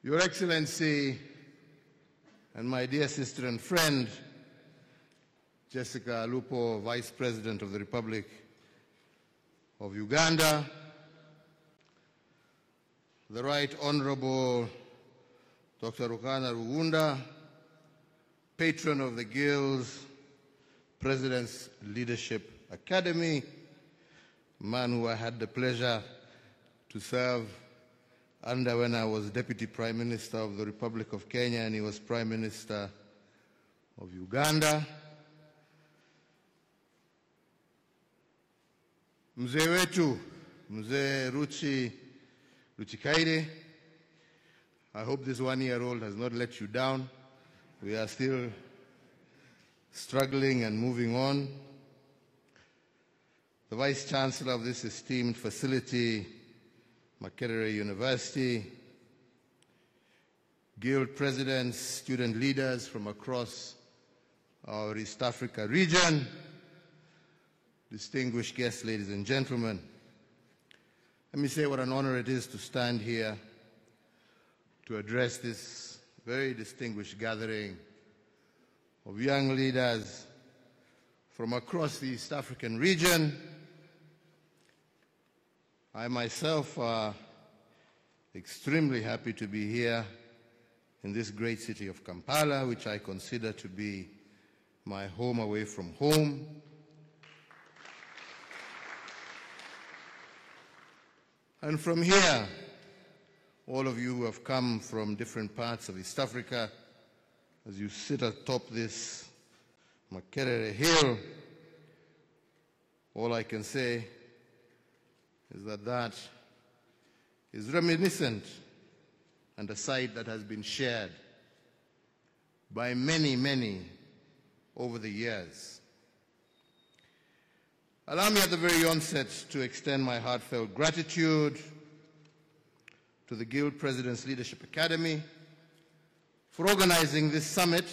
Your Excellency and my dear sister and friend, Jessica Alupo, Vice President of the Republic of Uganda, the Right Honorable Dr. Rukana Rugunda, Patron of the Guild's President's Leadership Academy, a man who I had the pleasure to serve under when I was Deputy Prime Minister of the Republic of Kenya and he was Prime Minister of Uganda. Mzee wetu, Mzee Ruchikaire, I hope this one-year-old has not let you down. We are still struggling and moving on. The Vice Chancellor of this esteemed facility, Makerere University, Guild Presidents, student leaders from across our East Africa region, distinguished guests, ladies and gentlemen, let me say what an honor it is to stand here to address this very distinguished gathering of young leaders from across the East African region. I myself are extremely happy to be here in this great city of Kampala, which I consider to be my home away from home. And from here, all of you who have come from different parts of East Africa, as you sit atop this Makerere Hill, all I can say is that is reminiscent and a sight that has been shared by many, many over the years. Allow me at the very onset to extend my heartfelt gratitude to the Guild President's Leadership Academy for organizing this summit,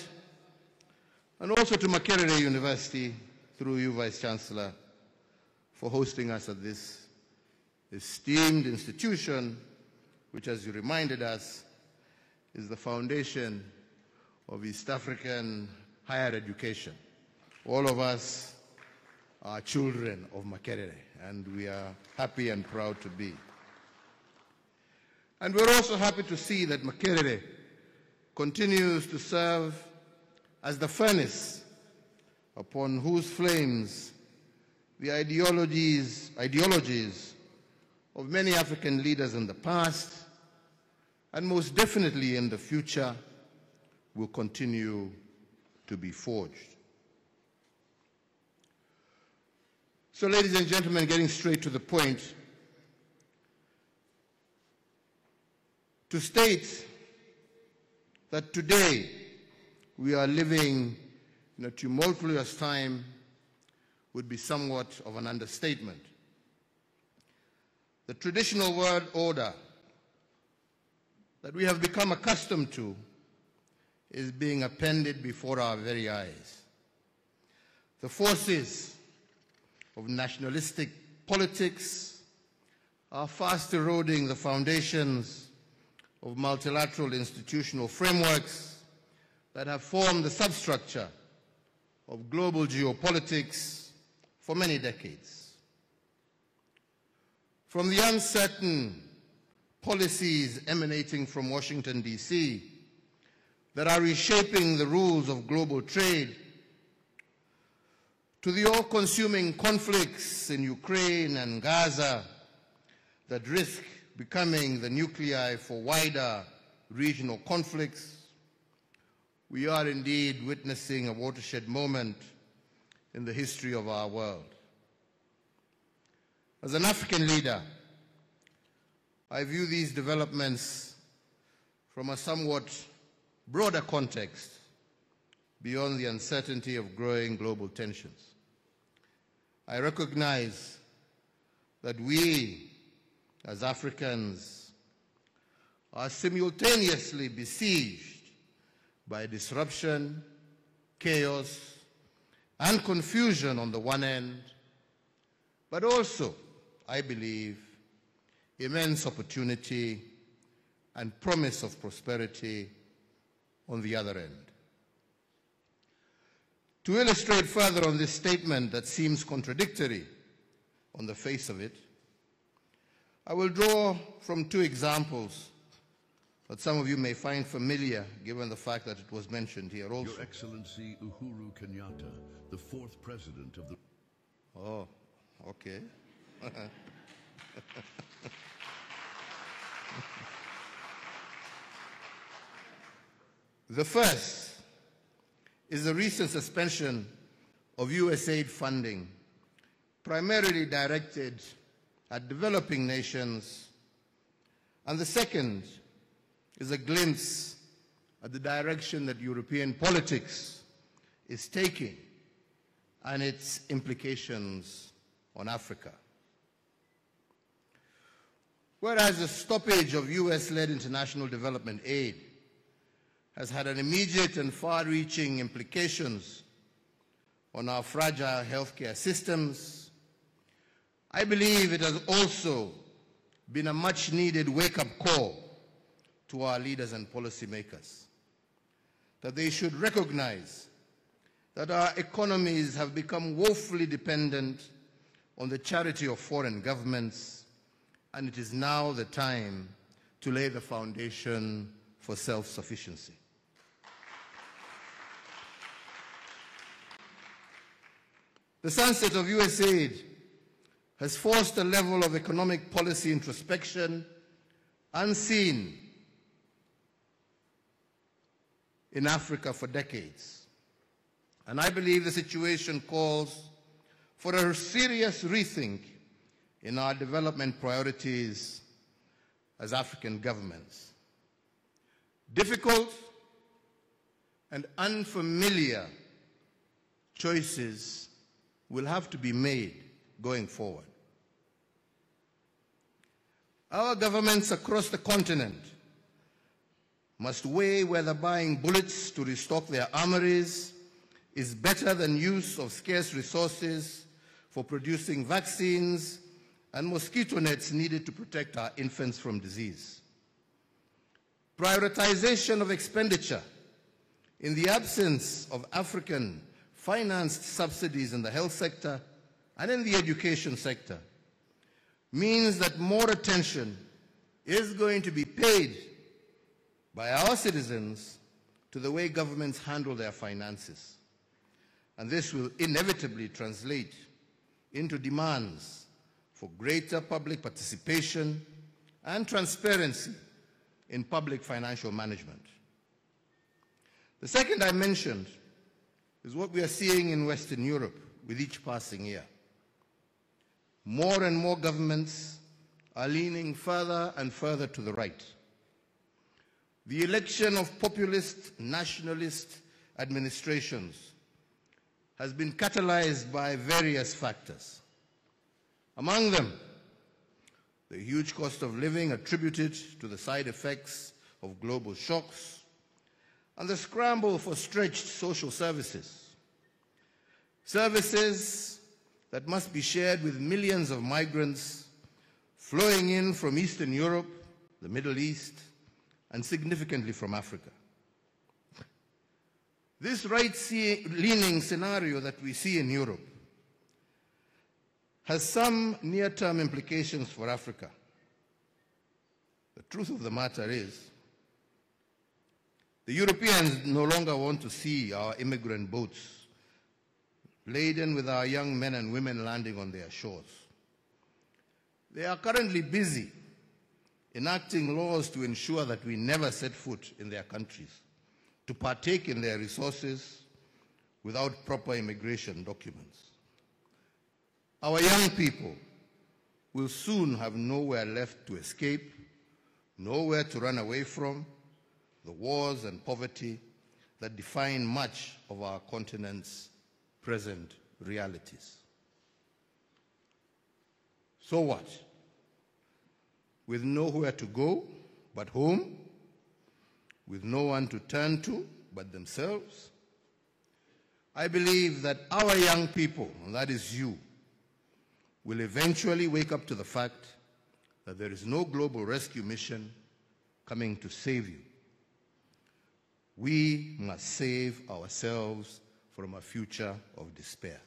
and also to Makerere University, through you, Vice Chancellor, for hosting us at this esteemed institution, which, as you reminded us, is the foundation of East African higher education. All of us are children of Makerere, and we are happy and proud to be. And we're also happy to see that Makerere continues to serve as the furnace upon whose flames the ideologies of many African leaders in the past, and most definitely in the future, will continue to be forged. So, ladies and gentlemen, getting straight to the point, to state that today we are living in a tumultuous time would be somewhat of an understatement. The traditional world order that we have become accustomed to is being upended before our very eyes. The forces of nationalistic politics are fast eroding the foundations of multilateral institutional frameworks that have formed the substructure of global geopolitics for many decades. From the uncertain policies emanating from Washington, D.C., that are reshaping the rules of global trade, to the all-consuming conflicts in Ukraine and Gaza that risk becoming the nuclei for wider regional conflicts, we are indeed witnessing a watershed moment in the history of our world. As an African leader, I view these developments from a somewhat broader context beyond the uncertainty of growing global tensions. I recognize that we, as Africans, are simultaneously besieged by disruption, chaos, and confusion on the one end, but also, I believe, immense opportunity and promise of prosperity on the other end. To illustrate further on this statement that seems contradictory on the face of it, I will draw from two examples that some of you may find familiar, given the fact that it was mentioned here also. Your Excellency Uhuru Kenyatta, the fourth president of the... Oh, okay. The first is the recent suspension of USAID funding, primarily directed at developing nations. And the second is a glimpse at the direction that European politics is taking and its implications on Africa. Whereas the stoppage of US-led international development aid has had an immediate and far-reaching implications on our fragile healthcare systems, I believe it has also been a much-needed wake-up call to our leaders and policymakers, that they should recognize that our economies have become woefully dependent on the charity of foreign governments, and it is now the time to lay the foundation for self-sufficiency. The sunset of USAID has forced a level of economic policy introspection unseen in Africa for decades. And I believe the situation calls for a serious rethink in our development priorities as African governments. Difficult and unfamiliar choices will have to be made going forward. Our governments across the continent must weigh whether buying bullets to restock their armories is better than use of scarce resources for producing vaccines and mosquito nets needed to protect our infants from disease. Prioritization of expenditure in the absence of African-financed subsidies in the health sector and in the education sector means that more attention is going to be paid by our citizens to the way governments handle their finances. And this will inevitably translate into demands for greater public participation and transparency in public financial management. The second I mentioned is what we are seeing in Western Europe with each passing year. More and more governments are leaning further and further to the right. The election of populist, nationalist administrations has been catalyzed by various factors. Among them, the huge cost of living attributed to the side effects of global shocks, and the scramble for stretched social services. Services that must be shared with millions of migrants flowing in from Eastern Europe, the Middle East, and significantly from Africa. This right-leaning scenario that we see in Europe has some near-term implications for Africa. The truth of the matter is, the Europeans no longer want to see our immigrant boats laden with our young men and women landing on their shores. They are currently busy enacting laws to ensure that we never set foot in their countries, to partake in their resources without proper immigration documents. Our young people will soon have nowhere left to escape, nowhere to run away from the wars and poverty that define much of our continent's present realities. So what? With nowhere to go but home, with no one to turn to but themselves, I believe that our young people, and that is you, will eventually wake up to the fact that there is no global rescue mission coming to save you. We must save ourselves from a future of despair.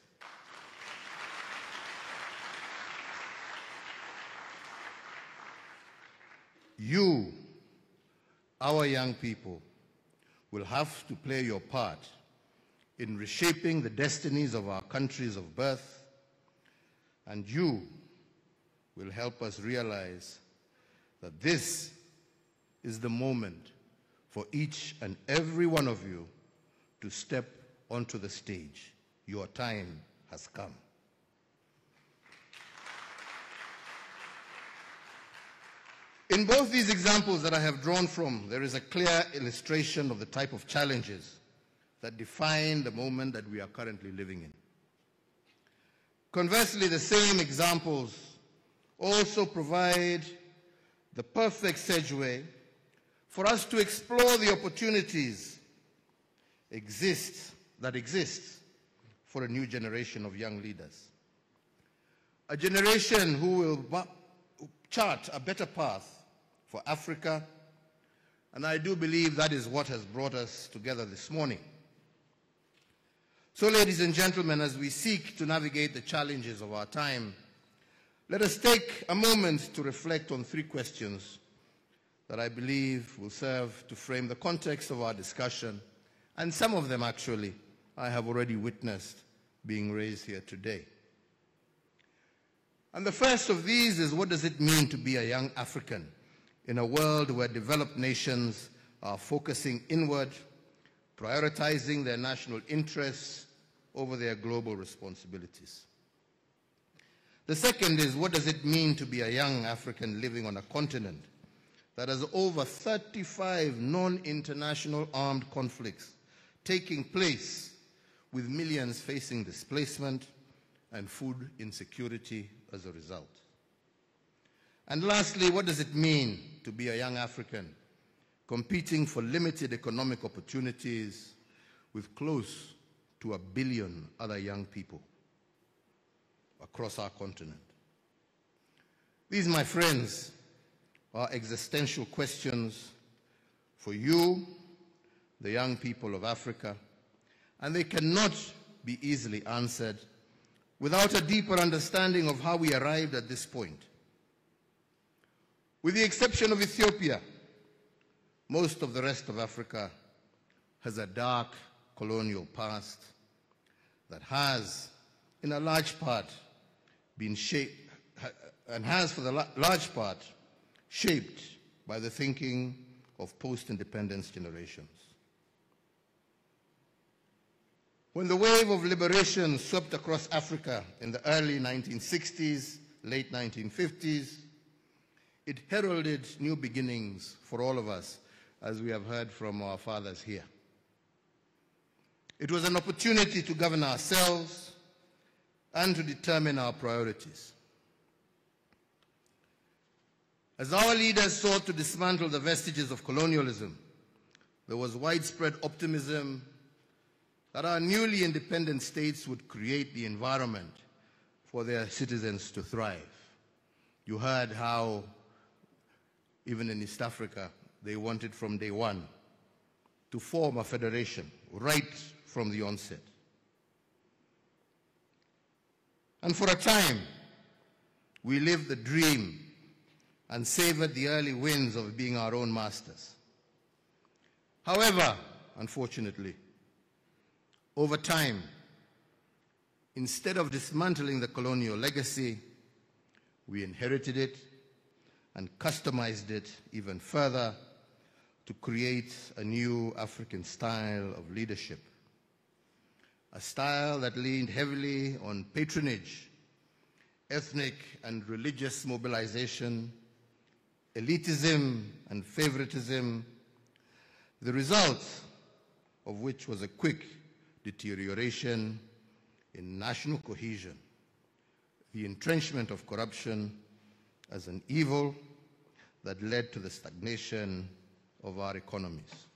You, our young people, will have to play your part in reshaping the destinies of our countries of birth, and you will help us realize that this is the moment for each and every one of you to step onto the stage. Your time has come. In both these examples that I have drawn from, there is a clear illustration of the type of challenges that define the moment that we are currently living in. Conversely, the same examples also provide the perfect segue for us to explore the opportunities that exist for a new generation of young leaders. A generation who will chart a better path for Africa, and I do believe that is what has brought us together this morning. So, ladies and gentlemen, as we seek to navigate the challenges of our time, let us take a moment to reflect on three questions that I believe will serve to frame the context of our discussion, and some of them actually I have already witnessed being raised here today. And the first of these is, what does it mean to be a young African in a world where developed nations are focusing inward, prioritizing their national interests over their global responsibilities? The second is, what does it mean to be a young African living on a continent that has over 35 non-international armed conflicts taking place, with millions facing displacement and food insecurity as a result? And lastly, what does it mean to be a young African competing for limited economic opportunities with close to 1 billion other young people across our continent? These, my friends, are existential questions for you, the young people of Africa, and they cannot be easily answered without a deeper understanding of how we arrived at this point. With the exception of Ethiopia, most of the rest of Africa has a dark colonial past that has, in a large part, been shaped, and has for the large part, shaped by the thinking of post-independence generations. When the wave of liberation swept across Africa in the early 1960s, late 1950s, it heralded new beginnings for all of us, as we have heard from our fathers here. It was an opportunity to govern ourselves and to determine our priorities. As our leaders sought to dismantle the vestiges of colonialism, there was widespread optimism that our newly independent states would create the environment for their citizens to thrive. You heard how, even in East Africa, they wanted from day one to form a federation right from the onset. And for a time, we lived the dream and savored the early wins of being our own masters. However, unfortunately, over time, instead of dismantling the colonial legacy, we inherited it and customized it even further to create a new African style of leadership. A style that leaned heavily on patronage, ethnic and religious mobilization, elitism and favoritism, the result of which was a quick deterioration in national cohesion, the entrenchment of corruption as an evil that led to the stagnation of our economies.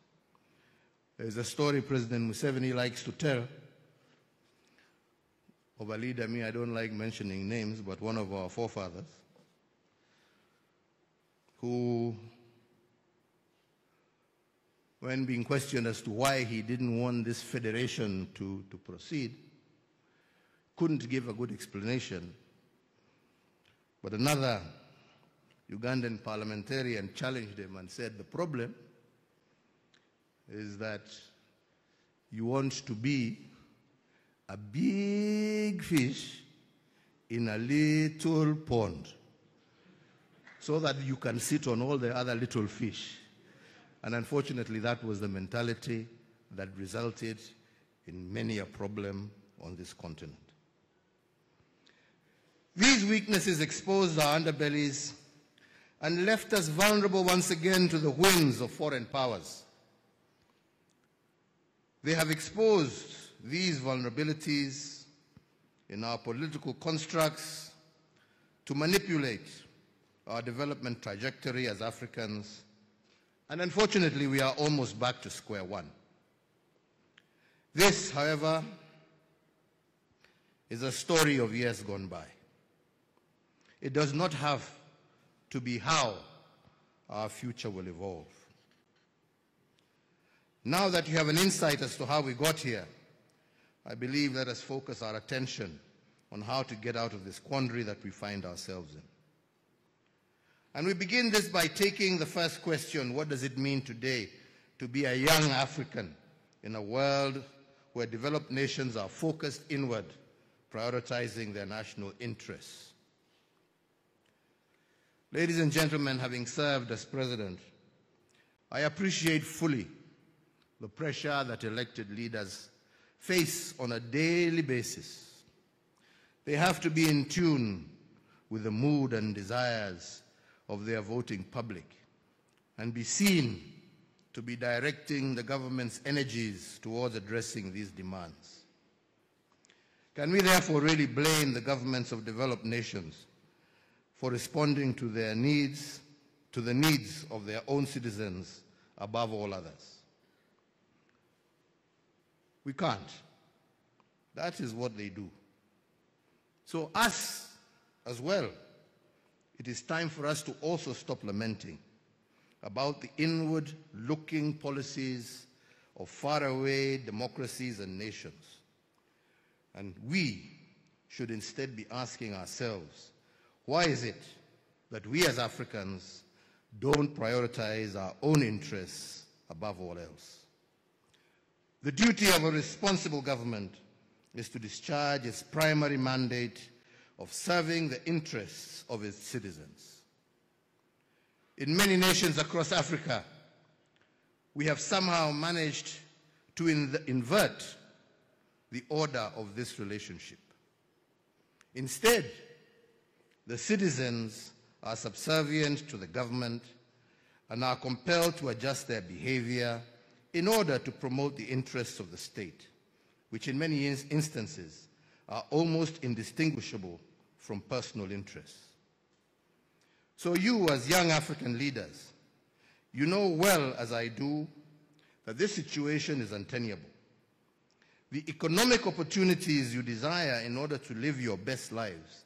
There's a story President Museveni likes to tell of a leader, I don't like mentioning names, but one of our forefathers, who when being questioned as to why he didn't want this federation to proceed, couldn't give a good explanation. But another Ugandan parliamentarian challenged him and said, the problem is that you want to be a big fish in a little pond so that you can sit on all the other little fish. And unfortunately, that was the mentality that resulted in many a problem on this continent. These weaknesses exposed our underbellies and left us vulnerable once again to the whims of foreign powers. They have exposed these vulnerabilities in our political constructs to manipulate our development trajectory as Africans, and unfortunately we are almost back to square one. This, however, is a story of years gone by. It does not have to be how our future will evolve. Now that you have an insight as to how we got here, I believe let us focus our attention on how to get out of this quandary that we find ourselves in. And we begin this by taking the first question: what does it mean today to be a young African in a world where developed nations are focused inward, prioritizing their national interests? Ladies and gentlemen, having served as president, I appreciate fully the pressure that elected leaders face on a daily basis. They have to be in tune with the mood and desires of their voting public and be seen to be directing the government's energies towards addressing these demands. Can we therefore really blame the governments of developed nations for responding to their needs, to the needs of their own citizens above all others? We can't. That is what they do. So us as well, it is time for us to also stop lamenting about the inward-looking policies of faraway democracies and nations. And we should instead be asking ourselves, why is it that we as Africans don't prioritize our own interests above all else? The duty of a responsible government is to discharge its primary mandate of serving the interests of its citizens. In many nations across Africa, we have somehow managed to invert the order of this relationship. Instead, the citizens are subservient to the government and are compelled to adjust their behavior in order to promote the interests of the state, which in many instances are almost indistinguishable from personal interests. So you, as young African leaders, you know well as I do that this situation is untenable. The economic opportunities you desire in order to live your best lives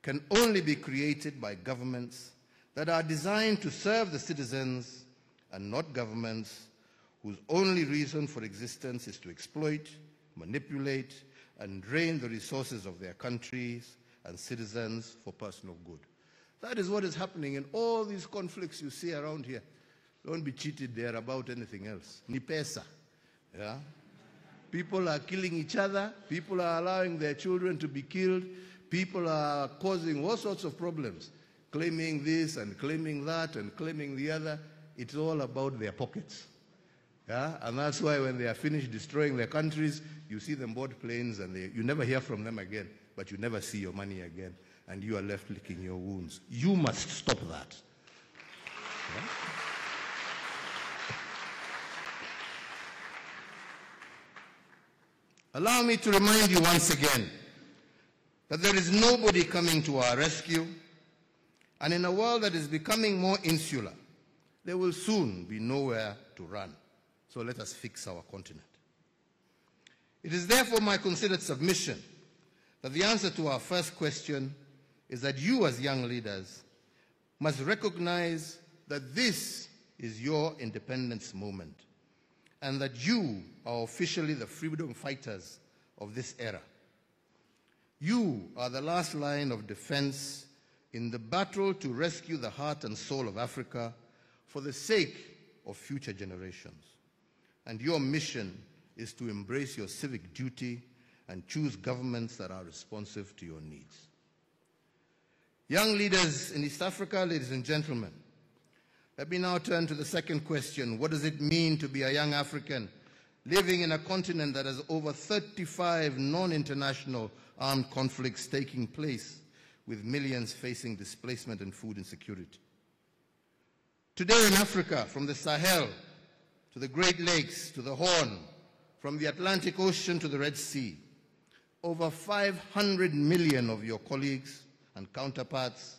can only be created by governments that are designed to serve the citizens and not governments whose only reason for existence is to exploit, manipulate, and drain the resources of their countries and citizens for personal good. That is what is happening in all these conflicts you see around here. Don't be cheated there about anything else. Ni pesa. Yeah? People are killing each other. People are allowing their children to be killed. People are causing all sorts of problems, claiming this and claiming that and claiming the other. It's all about their pockets. Yeah? And that's why when they are finished destroying their countries, you see them board planes and you never hear from them again, but you never see your money again, and you are left licking your wounds. You must stop that. Yeah? Allow me to remind you once again that there is nobody coming to our rescue, and in a world that is becoming more insular, there will soon be nowhere to run. So let us fix our continent. It is therefore my considered submission that the answer to our first question is that you as young leaders must recognize that this is your independence moment, and that you are officially the freedom fighters of this era. You are the last line of defense in the battle to rescue the heart and soul of Africa for the sake of future generations. And your mission is to embrace your civic duty and choose governments that are responsive to your needs. Young leaders in East Africa, ladies and gentlemen, let me now turn to the second question. What does it mean to be a young African living in a continent that has over 35 non-international armed conflicts taking place, with millions facing displacement and food insecurity? Today in Africa, from the Sahel to the Great Lakes to the Horn, from the Atlantic Ocean to the Red Sea, over 500 million of your colleagues and counterparts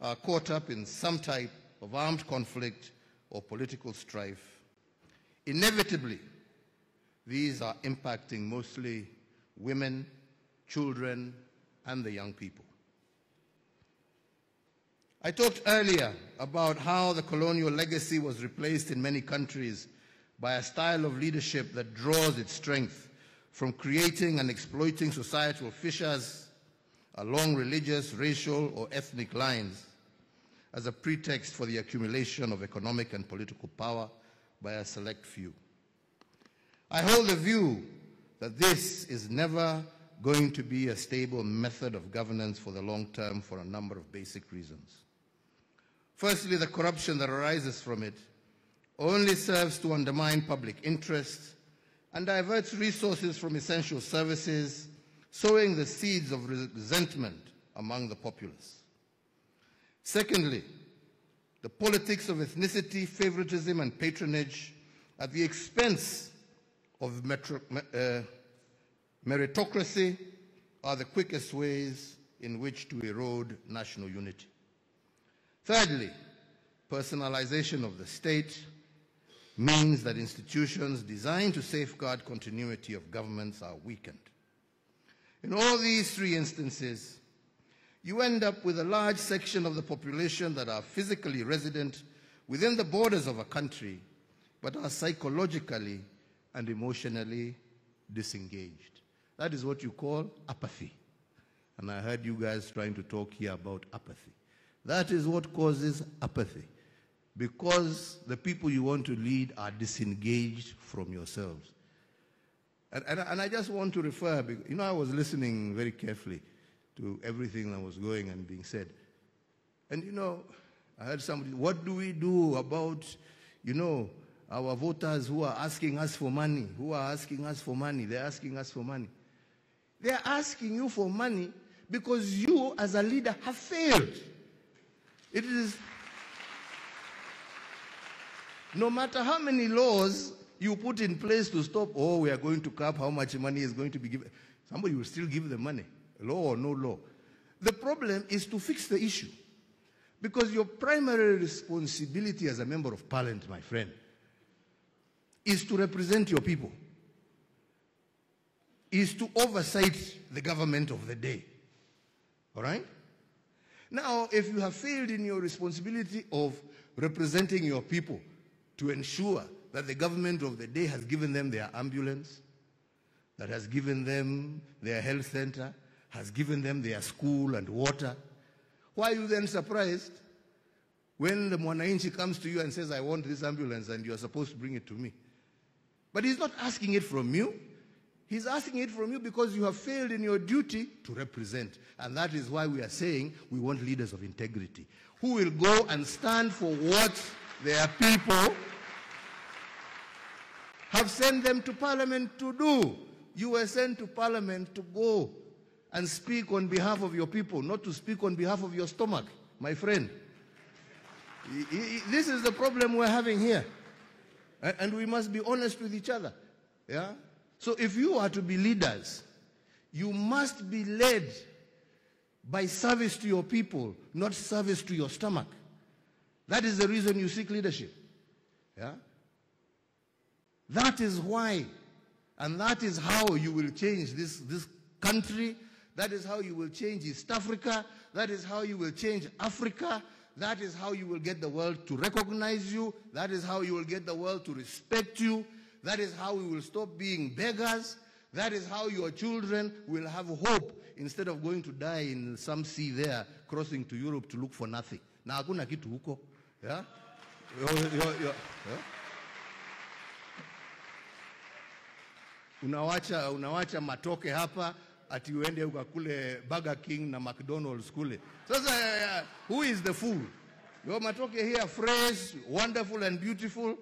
are caught up in some type of armed conflict or political strife. Inevitably, these are impacting mostly women, children, and the young people. I talked earlier about how the colonial legacy was replaced in many countries by a style of leadership that draws its strength from creating and exploiting societal fissures along religious, racial, or ethnic lines as a pretext for the accumulation of economic and political power by a select few. I hold the view that this is never going to be a stable method of governance for the long term for a number of basic reasons. Firstly, the corruption that arises from it only serves to undermine public interest and diverts resources from essential services, sowing the seeds of resentment among the populace. Secondly, the politics of ethnicity, favoritism, and patronage at the expense of meritocracy are the quickest ways in which to erode national unity. Thirdly, personalization of the state means that institutions designed to safeguard continuity of governments are weakened. In all these three instances, you end up with a large section of the population that are physically resident within the borders of a country, but are psychologically and emotionally disengaged. That is what you call apathy. And I heard you guys trying to talk here about apathy. That is what causes apathy, because the people you want to lead are disengaged from yourselves. And I just want to refer, I was listening very carefully to everything that was going and being said. And I heard somebody, what do we do about, our voters who are asking us for money, They're asking us for money. They're asking you for money because you, as a leader, have failed. It is, no matter how many laws you put in place to stop, we are going to cap how much money is going to be given, somebody will still give the money, law or no law. The problem is to fix the issue. Because your primary responsibility as a member of parliament, my friend, is to represent your people, is to oversight the government of the day. All right? Now, if you have failed in your responsibility of representing your people to ensure that the government of the day has given them their ambulance, that has given them their health center, has given them their school and water, why are you then surprised when the Mwananchi comes to you and says, I want this ambulance and you're supposed to bring it to me? But he's not asking it from you. He's asking it from you because you have failed in your duty to represent. And that is why we are saying we want leaders of integrity who will go and stand for what their people have sent them to parliament to do. You were sent to parliament to go and speak on behalf of your people, not to speak on behalf of your stomach, my friend. This is the problem we're having here. And we must be honest with each other. Yeah? So if you are to be leaders, you must be led by service to your people, not service to your stomach. That is the reason you seek leadership. Yeah? That is why, and that is how you will change this country. That is how you will change East Africa. That is how you will change Africa. That is how you will get the world to recognize you. That is how you will get the world to respect you. That is how we will stop being beggars. That is how your children will have hope instead of going to die in some sea there, crossing to Europe to look for nothing. Na hakuna kitu huko. Yeah? Yeah? Unawacha matoke hapa ati uende ukakule Burger King na McDonald's kule. Sasa who is the fool? Your matoke here fresh, wonderful and beautiful,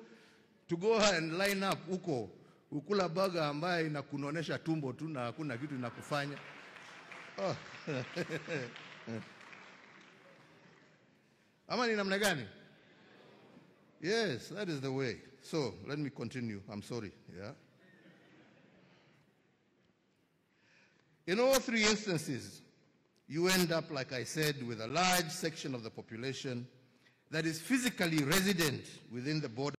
to go and line up huko ukula burger ambaye inakunonesha tumbo tu na hakuna kitu inakufanya. Oh. Ama ni namna gani? Yes, that is the way. So, let me continue. I'm sorry. Yeah. In all three instances, you end up, like I said, with a large section of the population that is physically resident within the border